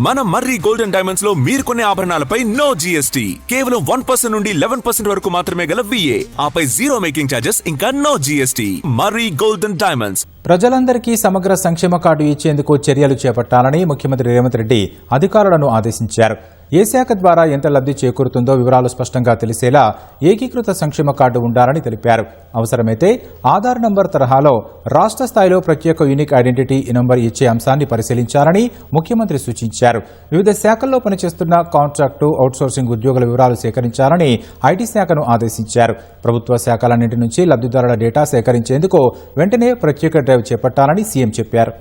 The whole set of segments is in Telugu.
మన మర్రి గోల్డెన్ డైమండ్స్ లో మీరు కొనే ఆభరణాలపై నో జీఎస్టీ, కేవలం 1% నుండి 11% వరకు మాత్రమే గల VA, ఆపై జీరో మేకింగ్ ఛార్జెస్ ఇంకా నో జీఎస్టీ. మర్రి గోల్డెన్ డైమండ్స్. ప్రజలందరికీ సమగ్ర సంక్షేమ కార్డు ఇచ్చేందుకు చర్యలు చేపట్టాలని ముఖ్యమంత్రి రేవంత్ రెడ్డి అధికారులను ఆదేశించారు. ఏ శాఖ ద్వారా ఎంత లబ్ధి చేకూరుతుందో వివరాలు స్పష్టంగా తెలిసేలా ఏకీకృత సంక్షేమ కార్డు ఉండాలని తెలిపారు. అవసరమైతే ఆధార్ నంబర్ తరహాలో రాష్ట్ర స్థాయిలో ప్రత్యేక యూనిక్ ఐడెంటిటీ నంబర్ ఇచ్చే అంశాన్ని పరిశీలించాలని ముఖ్యమంత్రి సూచించారు. వివిధ శాఖల్లో పనిచేస్తున్న కాంట్రాక్టు, అవుట్సోర్సింగ్ ఉద్యోగుల వివరాలు సేకరించాలని ఐటీ శాఖను ఆదేశించారు. ప్రభుత్వ శాఖలన్నింటి నుంచి లబ్ధిదారుల డేటా సేకరించేందుకు వెంటనే ప్రత్యేక డ్రైవ్ చేపట్టాలని సీఎం చెప్పారు.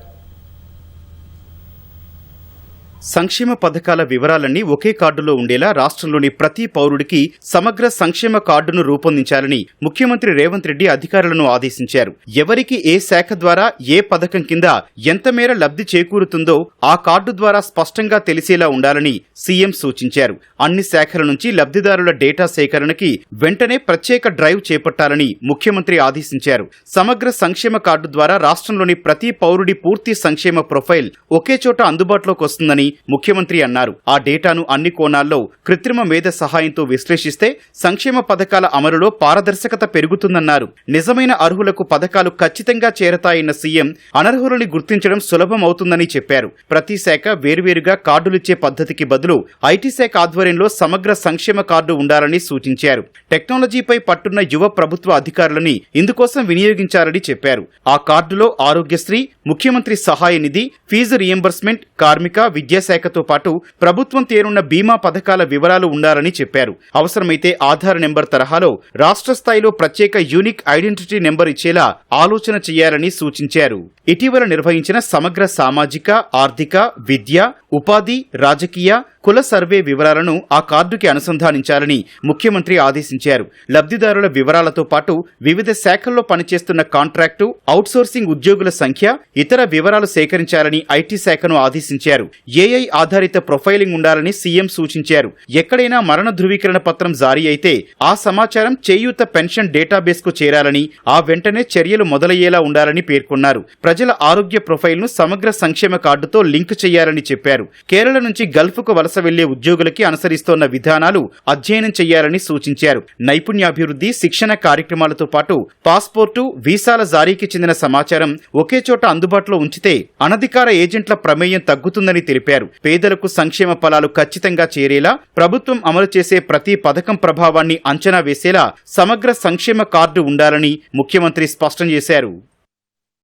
సంక్షేమ పథకాల వివరాలన్నీ ఒకే కార్డులో ఉండేలా రాష్ట్రంలోని ప్రతి పౌరుడికి సమగ్ర సంక్షేమ కార్డును రూపొందించాలని ముఖ్యమంత్రి రేవంత్ రెడ్డి అధికారులను ఆదేశించారు. ఎవరికి ఏ శాఖ ద్వారా ఏ పథకం కింద ఎంత మేర లబ్ధి చేకూరుతుందో ఆ కార్డు ద్వారా స్పష్టంగా తెలిసేలా ఉండాలని సీఎం సూచించారు. అన్ని శాఖల నుంచి లబ్ధిదారుల డేటా సేకరణకి వెంటనే ప్రత్యేక డ్రైవ్ చేపట్టాలని ముఖ్యమంత్రి ఆదేశించారు. సమగ్ర సంక్షేమ కార్డు ద్వారా రాష్ట్రంలోని ప్రతి పౌరుడి పూర్తి సంక్షేమ ప్రొఫైల్ ఒకే చోట అందుబాటులోకి వస్తుందని ముఖ్యమంత్రి అన్నారు. ఆ డేటాను అన్ని కోణాల్లో కృత్రిమ మేధ సహాయంతో విశ్లేషిస్తే సంక్షేమ పథకాల అమలులో పారదర్శకత పెరుగుతుందన్నారు. నిజమైన అర్హులకు పథకాలు ఖచ్చితంగా చేరతాయన్న సీఎం అనర్హులని గుర్తించడం సులభం అవుతుందని చెప్పారు. ప్రతి శాఖ వేర్వేరుగా కార్డులిచ్చే పద్ధతికి బదులు ఐటీ శాఖ ఆధ్వర్యంలో సమగ్ర సంక్షేమ కార్డు ఉండాలని సూచించారు. టెక్నాలజీపై పట్టున్న యువ ప్రభుత్వ అధికారులని ఇందుకోసం వినియోగించాలని చెప్పారు. ఆ కార్డులో ఆరోగ్యశ్రీ, ముఖ్యమంత్రి సహాయ నిధి, ఫీజు రియంబర్స్మెంట్, కార్మిక, విద్యాశాఖతో పాటు ప్రభుత్వం తేనున్న బీమా పథకాల వివరాలు ఉండాలని చెప్పారు. అవసరమైతే ఆధార్ నెంబర్ తరహాలో రాష్ట్ర స్థాయిలో ప్రత్యేక యూనిక్ ఐడెంటిటీ నెంబర్ ఇచ్చేలా ఆలోచన చేయాలని సూచించారు. ఇటీవల నిర్వహించిన సమగ్ర సామాజిక, ఆర్థిక, విద్య, ఉపాధి, రాజకీయ, కుల సర్వే వివరాలను ఆ కార్డుకి అనుసంధానించాలని ముఖ్యమంత్రి ఆదేశించారు. లబ్ధిదారుల వివరాలతో పాటు వివిధ శాఖల్లో పనిచేస్తున్న కాంట్రాక్టు, అవుట్సోర్సింగ్ ఉద్యోగుల సంఖ్య, ఇతర వివరాలు సేకరించాలని ఐటీ శాఖను ఆదేశించారు. ఏఐ ఆధారిత ప్రొఫైలింగ్ ఉండాలని సీఎం సూచించారు. ఎక్కడైనా మరణ ధృవీకరణ పత్రం జారీ అయితే ఆ సమాచారం చేయూత పెన్షన్ డేటాబేస్ కు చేరాలని, ఆ వెంటనే చర్యలు మొదలయ్యేలా ఉండాలని పేర్కొన్నారు. ప్రజల ఆరోగ్య ప్రొఫైల్ ను సమగ్ర సంక్షేమ కార్డుతో లింక్ చేయాలని చెప్పారు. కేరళ నుంచి గల్ఫ్కు వలస వెళ్లే ఉద్యోగులకి అనుసరిస్తోన్న విధానాలు అధ్యయనం చేయాలని సూచించారు. నైపుణ్యాభివృద్ధి, శిక్షణ కార్యక్రమాలతో పాటు పాస్పోర్టు, వీసాల జారీకి చెందిన సమాచారం ఒకే చోట అందుబాటులో ఉంచితే అనధికార ఏజెంట్ల ప్రమేయం తగ్గుతుందని తెలిపారు. పేదలకు సంక్షేమ ఫలాలు ఖచ్చితంగా చేరేలా ప్రభుత్వం అమలు చేసే ప్రతి పథకం ప్రభావాన్ని అంచనా వేసేలా సమగ్ర సంక్షేమ కార్డు ఉండాలని ముఖ్యమంత్రి స్పష్టం చేశారు.